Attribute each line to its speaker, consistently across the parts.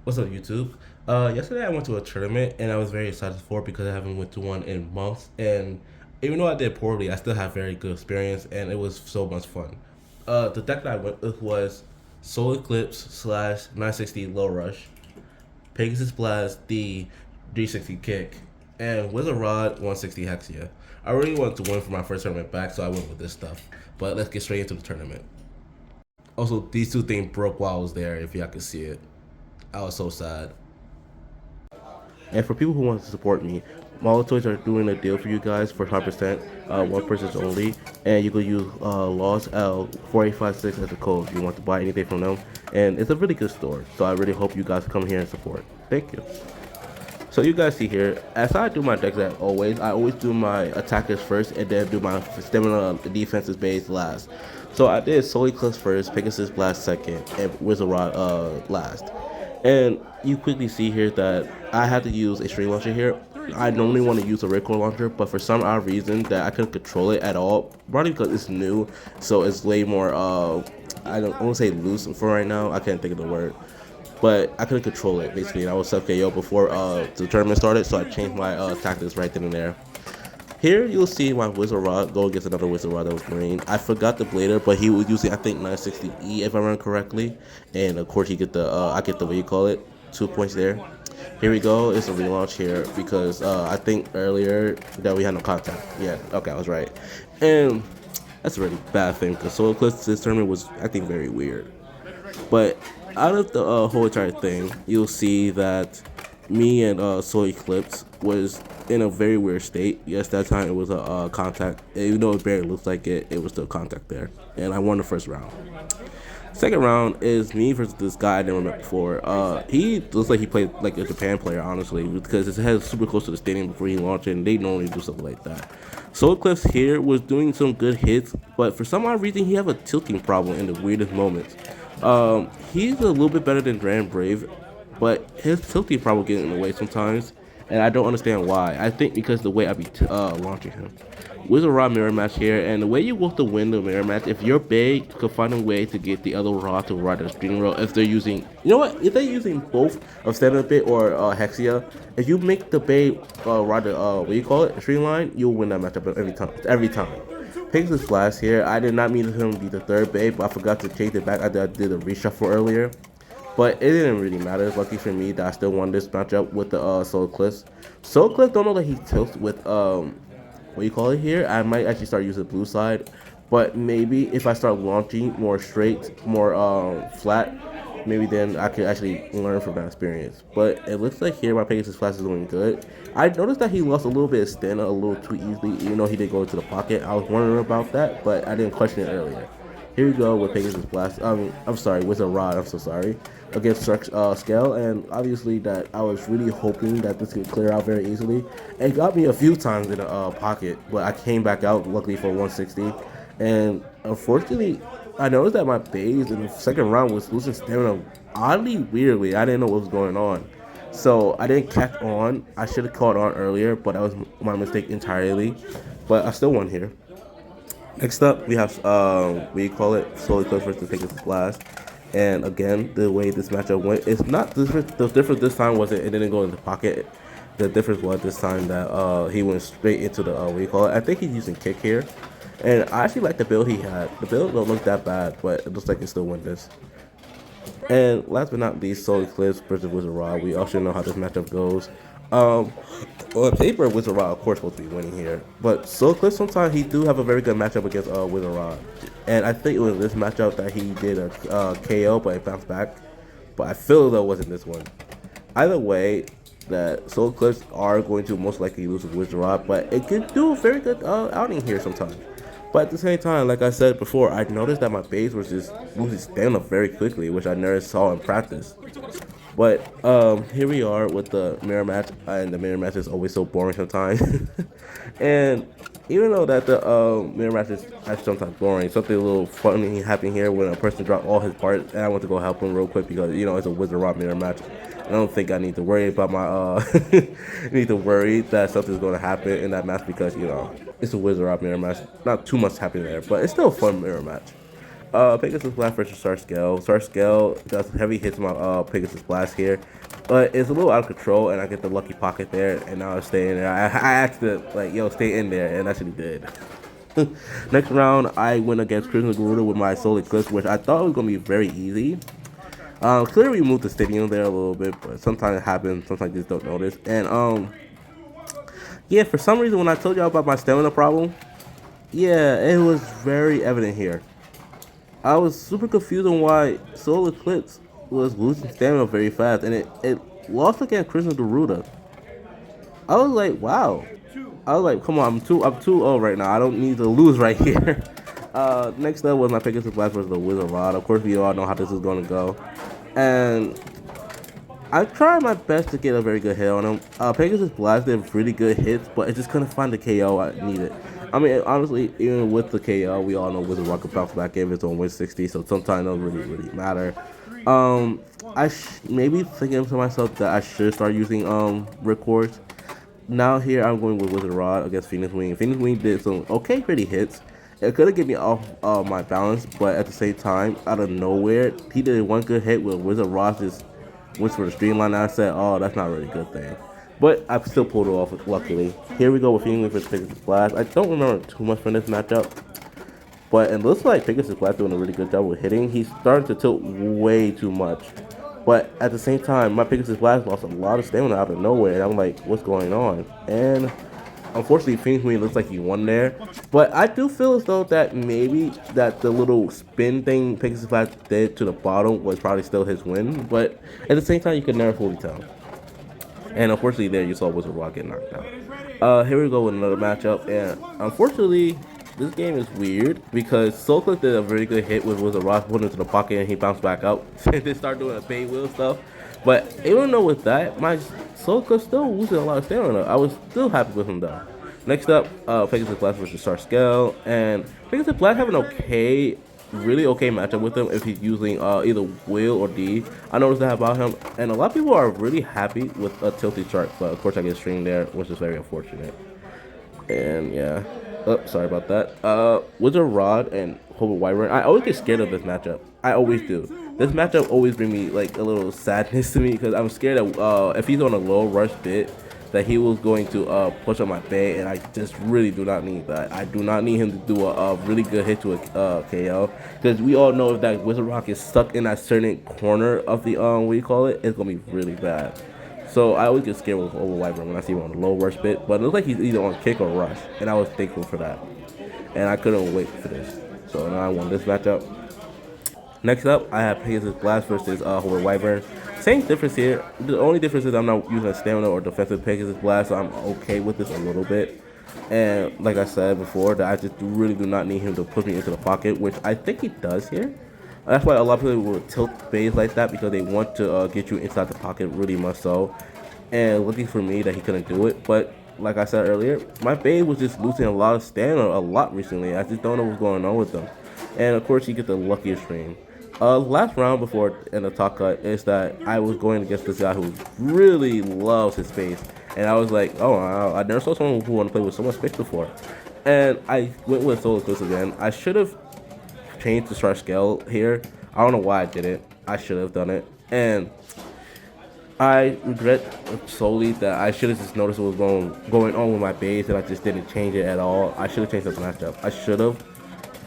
Speaker 1: What's up, YouTube? Yesterday I went to a tournament and I was very excited for it because I haven't went to one in months. And even though I did poorly, I still had very good experience and it was so much fun. The deck that I went with was Soul Eclipse slash 960 Low Rush, Pegasus Blast, the 360 Kick, and Wizard Rod 160 Hexia. I really wanted to win for my first tournament back, so I went with this stuff. But let's get straight into the tournament. Also, these two things broke while I was there, if y'all could see it. I was so sad. And for people who want to support me, Molotov are doing a deal for you guys for 100%, one person's only, and you can use Lost L 4856 as a code if you want to buy anything from them. And it's a really good store, so I really hope you guys come here and support. Thank you. So you guys see here, as I do my decks as always, I always do my attackers first and then do my stamina defenses base last. So I did Soul Eclipse first, Pegasus Blast second, and Wizard Rod last. And you quickly see here that I had to use a string launcher here. I normally want to use a ripcord launcher, but for some odd reason that I couldn't control it at all, probably because it's new, so it's way more, I don't want to say loose for right now, I can't think of the word. But I couldn't control it, basically, and I was sub KO before the tournament started, so I changed my tactics right then and there. Here you'll see my Wizard Rod go against another Wizard Rod that was green. I forgot the blader, but he was using I think 960E if I remember correctly, and of course he get the I get the what you call it 2 points there. Here we go. It's a relaunch here because I think earlier that we had no contact. Yeah, okay, I was right, and that's a really bad thing because Soul Eclipse this tournament was I think very weird. But out of the whole entire thing, you'll see that me and Soul Eclipse was in a very weird state. Yes, that time it was a contact. Even though it barely looks like it, it was still contact there. And I won the first round. Second round is me versus this guy I never met before. He looks like he played like a Japan player, honestly, because his head is super close to the stadium before he launched it, and they normally do something like that. Soul Eclipse here was doing some good hits, but for some odd reason he have a tilting problem in the weirdest moments. He's a little bit better than Grand Brave, but his tilting problem getting in the way sometimes, and I don't understand why. I think because the way I be launching him. Wizard Rod mirror match here, and the way you want to win the mirror match, if you're big, you can find a way to get the other rod to ride the string roll. If they're using, you know what? If they're using both of Standard Bit or Hexia, if you make the bay ride the what do you call it, string line, you'll win that matchup every time. Every time. Pegasus Blast here. I did not mean him to be the third bay, but I forgot to change it back. I did a reshuffle earlier, but it didn't really matter. Lucky for me that I still won this matchup with the Soul Eclipse. Soul Eclipse don't know that he tilts with what you call it here. I might actually start using blue side, but maybe if I start launching more straight, more flat, maybe then I could actually learn from that experience. But it looks like here my Pegasus Flash is doing good. I noticed that he lost a little bit of stamina a little too easily, even though he did go into the pocket. I was wondering about that, but I didn't question it earlier. Here we go with Pegasus Blast. I'm sorry, Wizard Rod. I'm so sorry. Against Scale, and obviously that I was really hoping that this could clear out very easily. It got me a few times in the pocket, but I came back out luckily for 160. And unfortunately, I noticed that my base in the second round was losing stamina oddly weirdly. I didn't know what was going on. So I didn't catch on. I should have caught on earlier, but that was my mistake entirely. But I still won here. Next up, we have we call it Soul Eclipse versus Pegasus Blast. And again, the way this matchup went, it's not different. The difference this time wasn't it didn't go in the pocket. The difference was this time that he went straight into the what do you call it? I think he's using kick here, and I actually like the build he had. The build don't look that bad, but it looks like he still win this. And last but not least, Soul Eclipse versus Wizard Rod. We all should know how this matchup goes. On paper, Wizard Rod, of course, supposed to be winning here. But Soul Eclipse, sometimes he do have a very good matchup against Wizard Rod. And I think it was this matchup that he did a KO, but it bounced back. But I feel though it wasn't this one. Either way, that Soul Eclipse are going to most likely lose with Wizard Rod, but it could do a very good outing here sometimes. But at the same time, like I said before, I noticed that my base was just losing stamina very quickly, which I never saw in practice. But here we are with the mirror match, and the mirror match is always so boring sometimes. And even though that the mirror match is sometimes boring, something a little funny happened here when a person dropped all his parts, and I went to go help him real quick because it's a Wizard Rod mirror match. I don't think I need to worry about my need to worry that something's going to happen in that match because it's a Wizard Rod mirror match. Not too much happening there, but it's still a fun mirror match. Pegasus Blast versus Sarscale. Sarscale does heavy hits my Pegasus Blast here, but it's a little out of control, and I get the lucky pocket there, and now I stay in there. I asked it like, yo, stay in there, and that's what he did. Next round, I went against Crimson Garuda with my Soul Eclipse, which I thought was gonna be very easy. Clearly we moved the stadium there a little bit, but sometimes it happens. Sometimes you just don't notice. And yeah, for some reason when I told y'all about my stamina problem, yeah, it was very evident here. I was super confused on why Soul Eclipse was losing stamina very fast, and it lost against Crimson Garuda. I was like, wow. I was like, come on, I'm too old right now. I don't need to lose right here. Next up was my Pegasus Blast versus the Wizard Rod. Of course, we all know how this is going to go. And I tried my best to get a very good hit on him. Pegasus Blast did really good hits, but I just couldn't find the KO I needed. I mean, honestly, even with the KO, we all know Wizard Rod can bounce back in its own 160, so sometimes it doesn't really matter. Maybe thinking to myself that I should start using Ripcords. Now here I'm going with Wizard Rod against Phoenix Wing. Phoenix Wing did some okay pretty hits. It could have given me off my balance, but at the same time, out of nowhere, he did one good hit with Wizard Rod just went for the streamline. And I said, oh, that's not really a good thing. But I still pulled it off, luckily. Here we go with Phoenix Wing for Pegasus Blast. I don't remember too much from this matchup, but it looks like Pegasus Blast doing a really good job with hitting. He's starting to tilt way too much. But at the same time, my Pegasus Blast lost a lot of stamina out of nowhere, and I'm like, what's going on? And unfortunately, Phoenix Wing looks like he won there. But I do feel as though that maybe that the little spin thing Pegasus Blast did to the bottom was probably still his win. But at the same time, you could never fully tell. And unfortunately, there you saw Wizard Rod get knocked out. Here we go with another matchup, and unfortunately, this game is weird because Soul Clip did a very good hit with Wizard Rod, put him into the pocket, and he bounced back out and then started doing a fade wheel stuff. But even though with that, my Soul Clip still losing a lot of stamina. I was still happy with him though. Next up, Pegasus Blast versus Sarscale, and Pegasus Blast have an really okay matchup with him if he's using either Will or D. I noticed that about him, and a lot of people are really happy with a tilted chart, but of course I get string there, which is very unfortunate. And yeah. Oh, sorry about that. Wizard Rod and Hobo Wyvern. I always get scared of this matchup. I always do. This matchup always brings me like a little sadness to me because I'm scared that if he's on a low rush bit, that he was going to push on my bay, and I just really do not need that. I do not need him to do a really good hit to a KO because we all know if that Wizard Rock is stuck in that certain corner of the what do you call it, it's gonna be really bad. So I always get scared with Over Wyvern when I see him on the low rush bit, but it looks like he's either on kick or rush, and I was thankful for that. And I couldn't wait for this. So now I won this matchup. Next up, I have Pegasus Blast versus Over Wyvern. Same difference here. The only difference is I'm not using a stamina or defensive Pegasus Blast, so I'm okay with this a little bit. And like I said before, that I just really do not need him to push me into the pocket, which I think he does here. That's why a lot of people will tilt bays like that because they want to get you inside the pocket really much so. And looking for me that he couldn't do it. But like I said earlier, my bay was just losing a lot of stamina a lot recently. I just don't know what's going on with them. And of course, you get the luckiest stream. Last round before in the top cut is that I was going against this guy who really loves his space. And I was like, oh, I never saw someone who wanted to play with so much space before. And I went with Soul Eclipse again. I should have changed to Sarscale here. I don't know why I didn't. I should have done it. And I regret solely that I should have just noticed what was going on with my base, and I just didn't change it at all. I should have changed the matchup. I should have.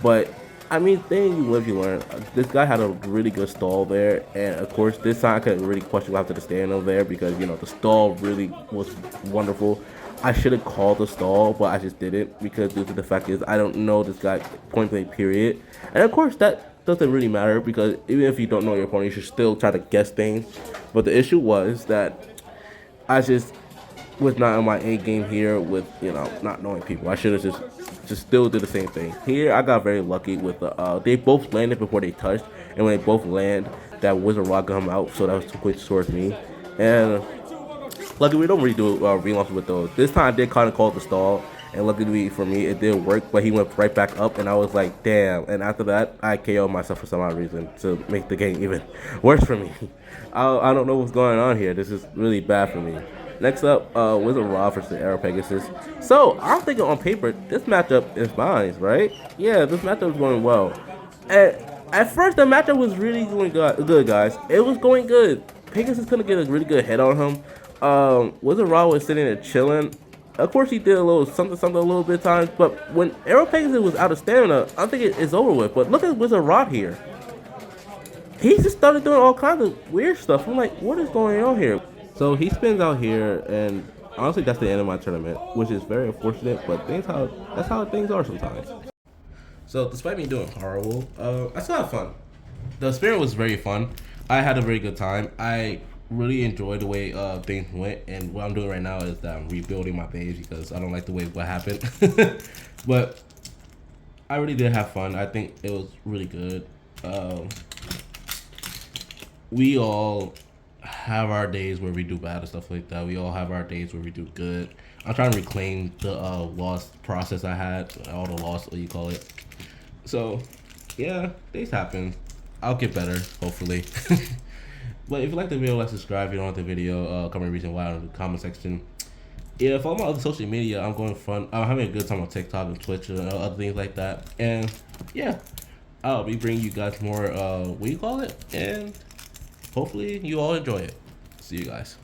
Speaker 1: But I mean, then you live, you learn. This guy had a really good stall there, and of course, this time I couldn't really question after the stand over there because, you know, the stall really was wonderful. I should have called the stall, but I just didn't because due to the fact is I don't know this guy point blank period, and of course that doesn't really matter because even if you don't know your opponent, you should still try to guess things. But the issue was that I just was not in my A game here with, you know, not knowing people. I should have just still did the same thing. Here I got very lucky with they both landed before they touched, and when they both land, that Wizard Rock got him out, so that was too quick towards me. And luckily we don't really do relaunch with those. This time I did kind of call the stall, and luckily for me it did work, but he went right back up, and I was like, damn. And after that I KO'd myself for some odd reason to make the game even worse for me. I don't know what's going on here. This is really bad for me. Next up, Wizard Rod versus Arrow Pegasus. So, I'm thinking on paper, this matchup is fine, right? Yeah, this matchup is going well. And At first, the matchup was really going good, guys. It was going good. Pegasus couldn't get a really good head on him. Wizard Raw was sitting there chilling. Of course, he did a little something a little bit of times, but when Arrow Pegasus was out of stamina, I think it's over with. But look at Wizard Rod here. He just started doing all kinds of weird stuff. I'm like, what is going on here? So he spins out here, and honestly, that's the end of my tournament, which is very unfortunate. But that's how things are sometimes. So despite me doing horrible, I still had fun. The experience was very fun. I had a very good time. I really enjoyed the way things went, and what I'm doing right now is that I'm rebuilding my page because I don't like the way what happened. But I really did have fun. I think it was really good. We all have our days where we do bad and stuff like that. We all have our days where we do good. I'm trying to reclaim the lost process I had, all the lost, what you call it. So, yeah, things happen. I'll get better, hopefully. But if you like the video, like, subscribe. If you don't like the video, comment reason why in the comment section. Yeah, follow my other social media. I'm having a good time on TikTok and Twitch and other things like that. And yeah, I'll be bringing you guys more, what do you call it? And hopefully you all enjoy it. See you guys.